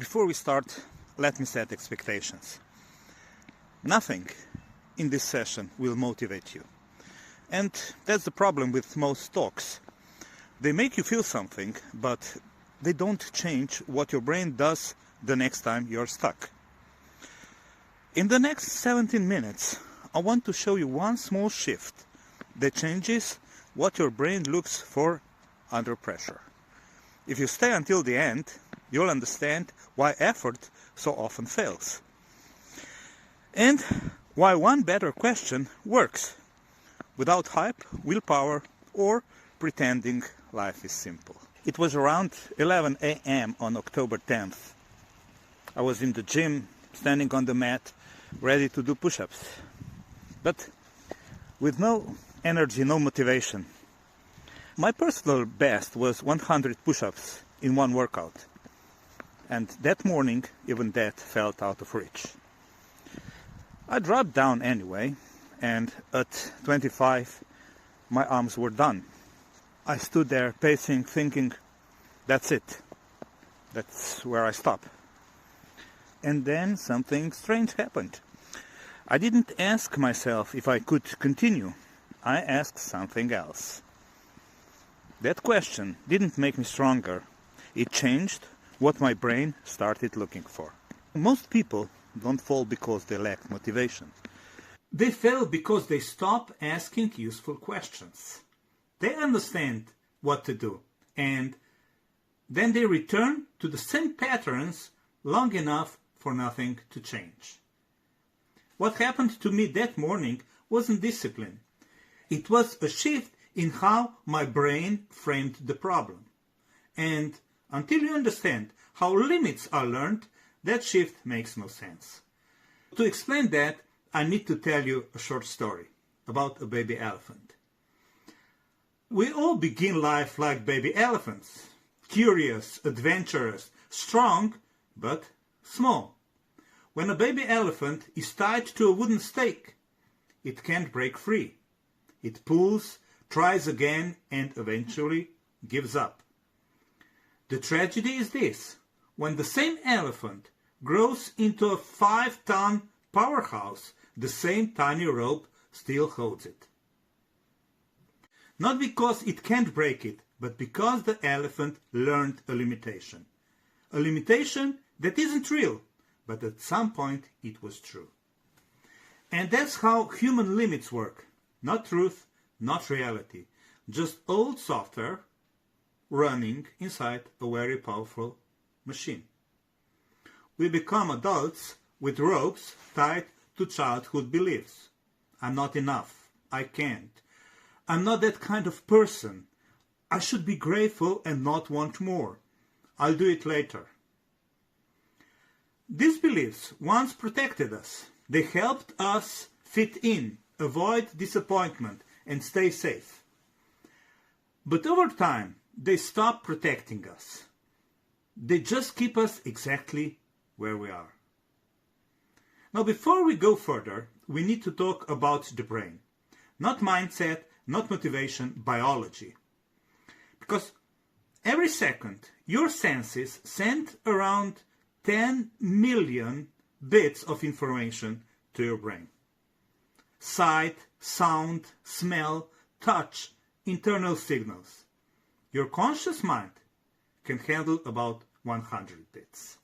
Before we start, let me set expectations. Nothing in this session will motivate you. And that's the problem with most talks. They make you feel something, but they don't change what your brain does the next time you're stuck. In the next 17 minutes, I want to show you one small shift that changes what your brain looks for under pressure. If you stay until the end, you'll understand why effort so often fails. And why one better question works without hype, willpower, or pretending life is simple. It was around 11 a.m. on October 10th. I was in the gym, standing on the mat, ready to do push-ups. But with no energy, no motivation. My personal best was 100 push-ups in one workout. And that morning, even that felt out of reach. I dropped down anyway, and at 25, my arms were done. I stood there pacing, thinking, that's it. That's where I stop. And then something strange happened. I didn't ask myself if I could continue. I asked something else. That question didn't make me stronger. It changed what my brain started looking for. Most people don't fall because they lack motivation. They fail because they stop asking useful questions. They understand what to do, and then they return to the same patterns long enough for nothing to change. What happened to me that morning wasn't discipline. It was a shift in how my brain framed the problem. And until you understand how limits are learned, that shift makes no sense. To explain that, I need to tell you a short story about a baby elephant. We all begin life like baby elephants, curious, adventurous, strong, but small. When a baby elephant is tied to a wooden stake, it can't break free. It pulls, tries again, and eventually gives up. The tragedy is this: when the same elephant grows into a 5-ton powerhouse, the same tiny rope still holds it. Not because it can't break it, but because the elephant learned a limitation. A limitation that isn't real, but at some point it was true. And that's how human limits work. Not truth, not reality. Just old software running inside a very powerful machine. We become adults with ropes tied to childhood beliefs. I'm not enough. I can't. I'm not that kind of person. I should be grateful and not want more. I'll do it later. These beliefs once protected us. They helped us fit in, avoid disappointment, and stay safe. But over time, they stop protecting us. They just keep us exactly where we are. Now, before we go further, we need to talk about the brain. Not mindset, not motivation, biology. Because every second, your senses send around 10 million bits of information to your brain. Sight, sound, smell, touch, internal signals. Your conscious mind can handle about 100 bits.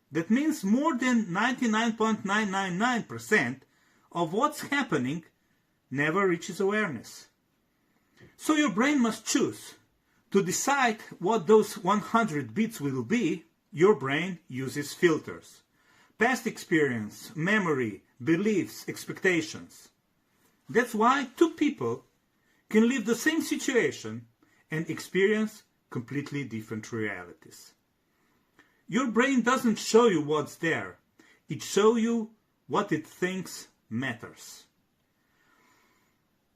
That means more than 99.999% of what's happening never reaches awareness. So your brain must choose. To decide what those 100 bits will be, your brain uses filters. Past experience, memory, beliefs, expectations. That's why two people can live the same situation and experience completely different realities. Your brain doesn't show you what's there. It shows you what it thinks matters.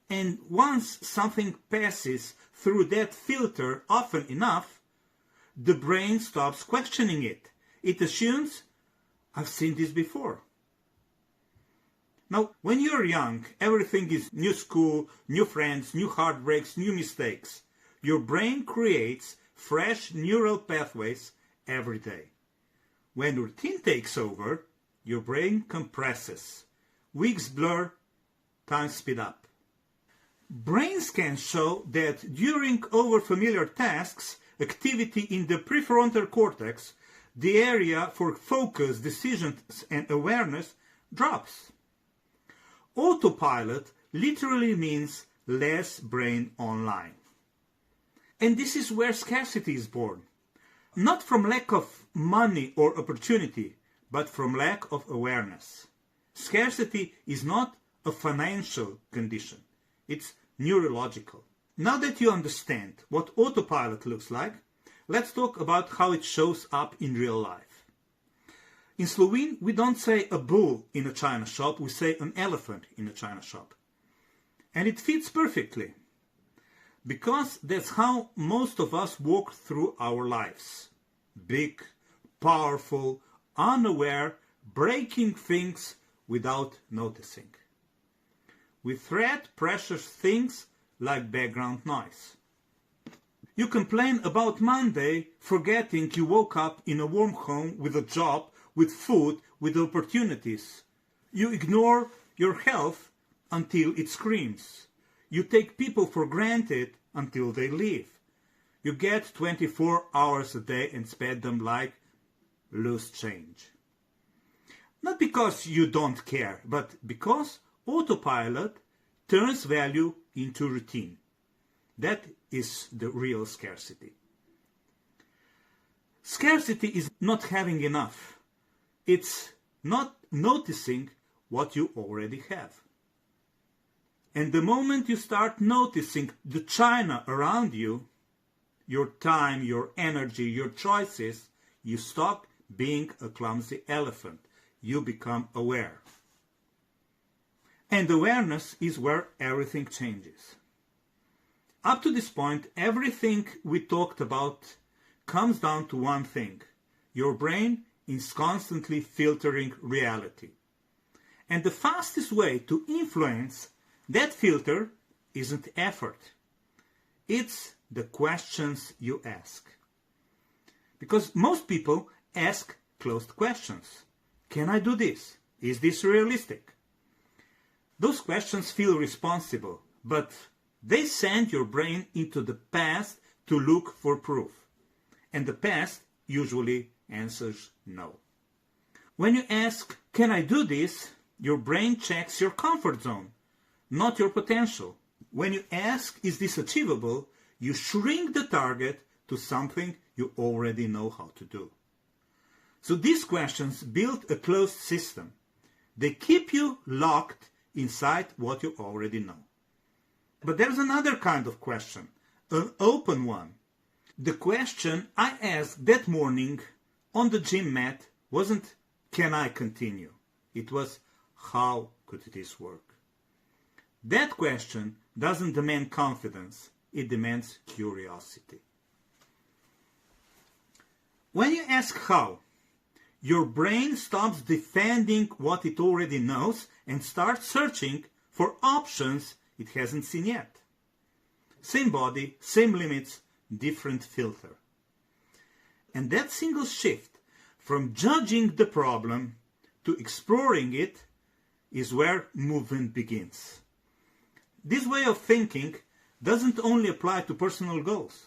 And once something passes through that filter often enough, the brain stops questioning it. It assumes, I've seen this before. Now, when you're young, everything is new school, new friends, new heartbreaks, new mistakes. Your brain creates fresh neural pathways every day. When routine takes over, your brain compresses. Weeks blur, time speed up. Brain scans show that during overfamiliar tasks, activity in the prefrontal cortex, the area for focus, decisions, and awareness, drops. Autopilot literally means less brain online. And this is where scarcity is born. Not from lack of money or opportunity, but from lack of awareness. Scarcity is not a financial condition. It's neurological. Now that you understand what autopilot looks like, let's talk about how it shows up in real life. In Slovene, we don't say a bull in a china shop, we say an elephant in a china shop. And it fits perfectly, because that's how most of us walk through our lives. Big, powerful, unaware, breaking things without noticing. We thread precious things like background noise. You complain about Monday, forgetting you woke up in a warm home with a job, with food, with opportunities. You ignore your health until it screams. You take people for granted until they leave. You get 24 hours a day and spend them like loose change. Not because you don't care, but because autopilot turns value into routine. That is the real scarcity. Scarcity is not having enough. It's not noticing what you already have. And the moment you start noticing the china around you, your time, your energy, your choices, you stop being a clumsy elephant. You become aware. And awareness is where everything changes. Up to this point, everything we talked about comes down to one thing. Your brain is constantly filtering reality. And the fastest way to influence that filter isn't effort. It's the questions you ask. Because most people ask closed questions. Can I do this? Is this realistic? Those questions feel responsible, but they send your brain into the past to look for proof. And the past usually answers no. When you ask, can I do this? Your brain checks your comfort zone, not your potential. When you ask, is this achievable? You shrink the target to something you already know how to do. So these questions build a closed system. They keep you locked inside what you already know. But there's another kind of question, an open one. The question I asked that morning on the gym mat wasn't, can I continue? It was, how could this work? That question doesn't demand confidence, it demands curiosity. When you ask how, your brain stops defending what it already knows and starts searching for options it hasn't seen yet. Same body, same limits, different filter. And that single shift from judging the problem to exploring it is where movement begins. This way of thinking doesn't only apply to personal goals.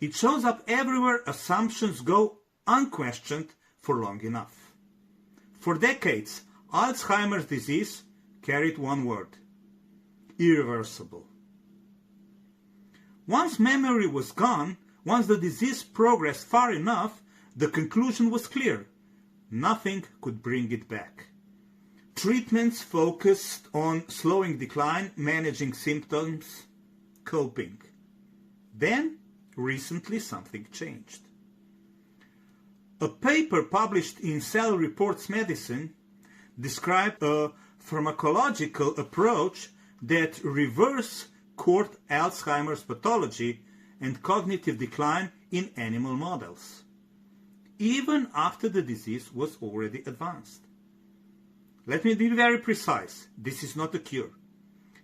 It shows up everywhere assumptions go unquestioned for long enough. For decades, Alzheimer's disease carried one word: irreversible. Once memory was gone, once the disease progressed far enough, the conclusion was clear: nothing could bring it back. Treatments focused on slowing decline, managing symptoms, coping. Then, recently, something changed. A paper published in Cell Reports Medicine described a pharmacological approach that reversed court Alzheimer's pathology and cognitive decline in animal models, even after the disease was already advanced. Let me be very precise. This is not a cure.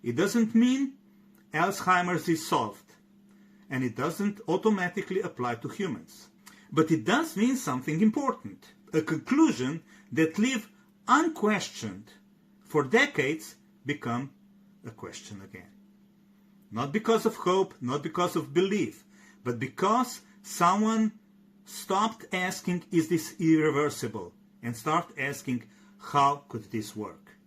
It doesn't mean Alzheimer's is solved, and it doesn't automatically apply to humans. But it does mean something important. A conclusion that lived unquestioned for decades become a question again. Not because of hope, not because of belief, but because someone stopped asking, is this irreversible? And start asking, how could this work?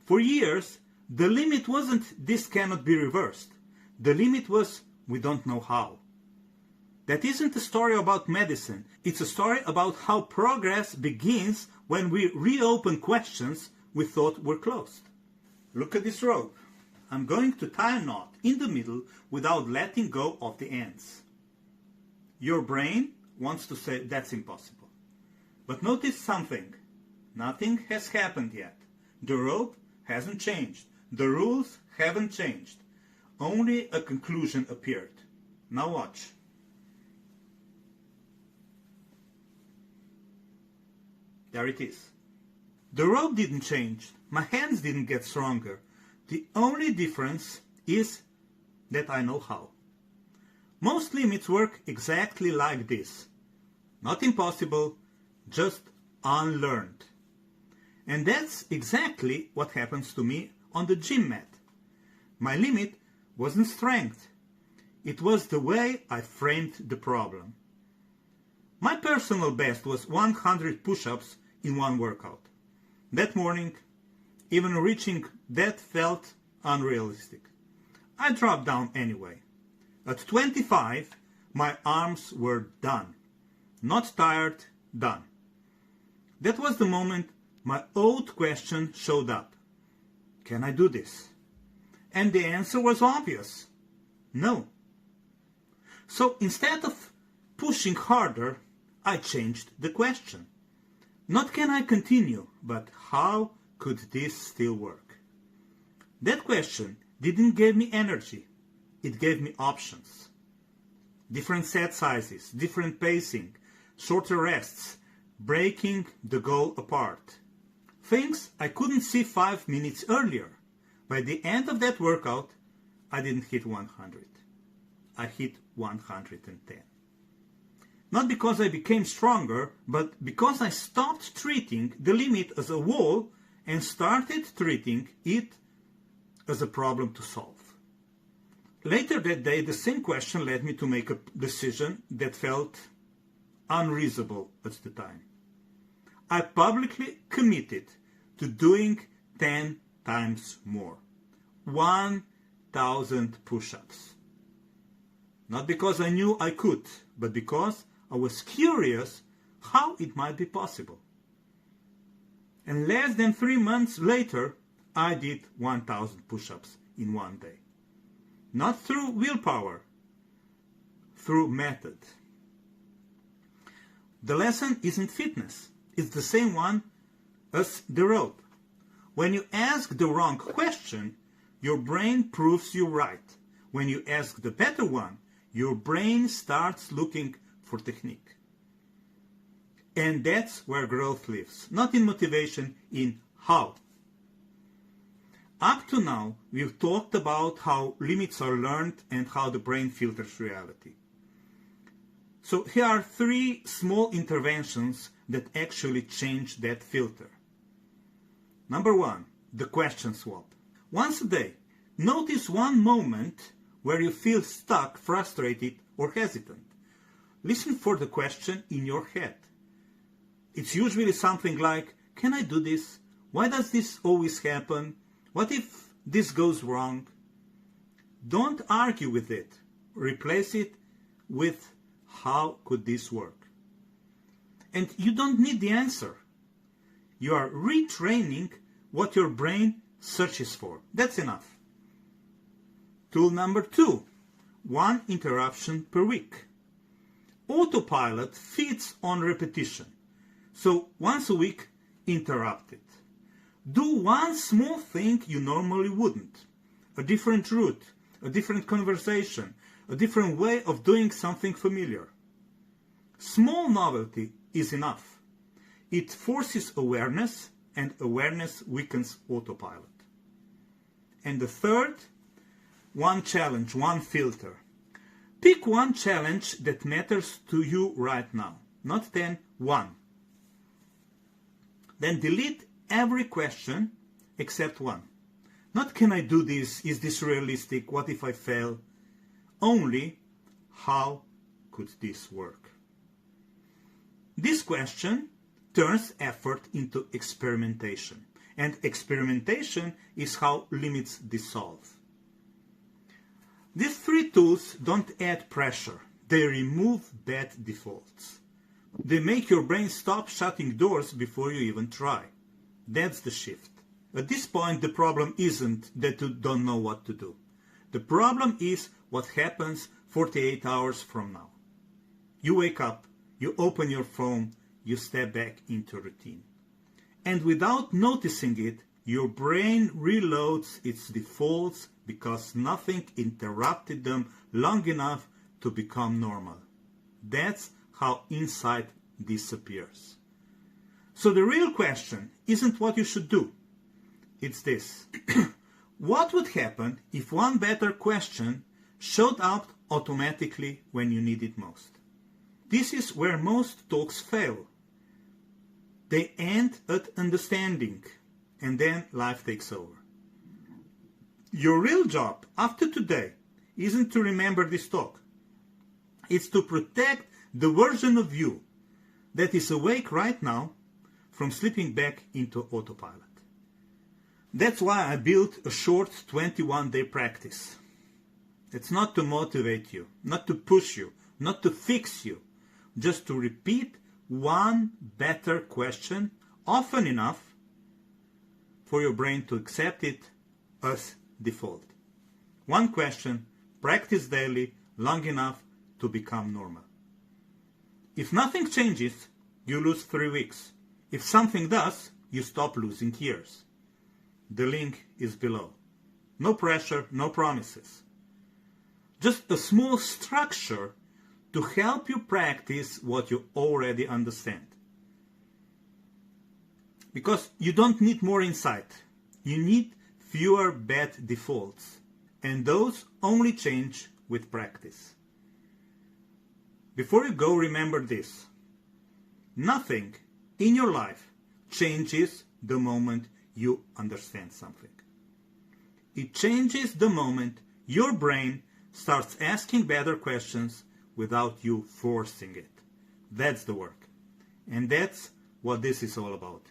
For years, the limit wasn't this cannot be reversed. The limit was we don't know how. That isn't a story about medicine. It's a story about how progress begins when we reopen questions we thought were closed. Look at this rope. I'm going to tie a knot in the middle without letting go of the ends. Your brain wants to say that's impossible. But notice something. Nothing has happened yet. The rope hasn't changed. The rules haven't changed. Only a conclusion appeared. Now watch. There it is. The rope didn't change. My hands didn't get stronger. The only difference is that I know how. Most limits work exactly like this. Not impossible, just unlearned. And that's exactly what happens to me on the gym mat. My limit wasn't strength. It was the way I framed the problem. My personal best was 100 push-ups in one workout. That morning, even reaching that felt unrealistic. I dropped down anyway. At 25, my arms were done. Not tired, done. That was the moment my old question showed up. Can I do this? And the answer was obvious. No. So instead of pushing harder, I changed the question. Not can I continue, but how could this still work? That question didn't give me energy. It gave me options. Different set sizes, different pacing, shorter rests, breaking the goal apart. Things I couldn't see 5 minutes earlier. By the end of that workout, I didn't hit 100. I hit 110. Not because I became stronger, but because I stopped treating the limit as a wall and started treating it as a problem to solve. Later that day, the same question led me to make a decision that felt unreasonable at the time. I publicly committed to doing 10 times more. 1,000 push-ups. Not because I knew I could, but because I was curious how it might be possible. And less than 3 months later, I did 1,000 push-ups in one day. Not through willpower, through method. The lesson isn't fitness. It's the same one as the rope. When you ask the wrong question, your brain proves you right. When you ask the better one, your brain starts looking for technique. And that's where growth lives. Not in motivation, in how. Up to now, we've talked about how limits are learned and how the brain filters reality. So here are 3 small interventions that actually change that filter. Number 1, the question swap. Once a day, notice one moment where you feel stuck, frustrated, or hesitant. Listen for the question in your head. It's usually something like, can I do this? Why does this always happen? What if this goes wrong? Don't argue with it. Replace it with, how could this work? And you don't need the answer. You are retraining what your brain searches for. That's enough. Tool number 2, 1 interruption per week. Autopilot feeds on repetition. So once a week, interrupt it. Do one small thing you normally wouldn't. A different route, a different conversation, a different way of doing something familiar. Small novelty is enough. It forces awareness, and awareness weakens autopilot. And the third, 1 challenge, 1 filter. Pick 1 challenge that matters to you right now. Not 10, 1. Then delete every question except one. Not can I do this, is this realistic, what if I fail? Only how could this work? This question turns effort into experimentation. And experimentation is how limits dissolve. These three tools don't add pressure. They remove bad defaults. They make your brain stop shutting doors before you even try. That's the shift. At this point, the problem isn't that you don't know what to do. The problem is what happens 48 hours from now. You wake up, you open your phone, you step back into routine. And without noticing it, your brain reloads its defaults because nothing interrupted them long enough to become normal. That's how insight disappears. So the real question isn't what you should do. It's this. What would happen if one better question showed up automatically when you need it most? This is where most talks fail. They end at understanding, and then life takes over. Your real job after today isn't to remember this talk. It's to protect the version of you that is awake right now from slipping back into autopilot. That's why I built a short 21-day practice. It's not to motivate you, not to push you, not to fix you, just to repeat one better question often enough for your brain to accept it as default. One question, practice daily, long enough to become normal. If nothing changes, you lose 3 weeks. If something does, you stop losing years. The link is below. No pressure, no promises. Just a small structure to help you practice what you already understand. Because you don't need more insight. You need fewer bad defaults. And those only change with practice. Before you go, remember this. Nothing in your life changes the moment you understand something. It changes the moment your brain starts asking better questions without you forcing it. That's the work. And that's what this is all about.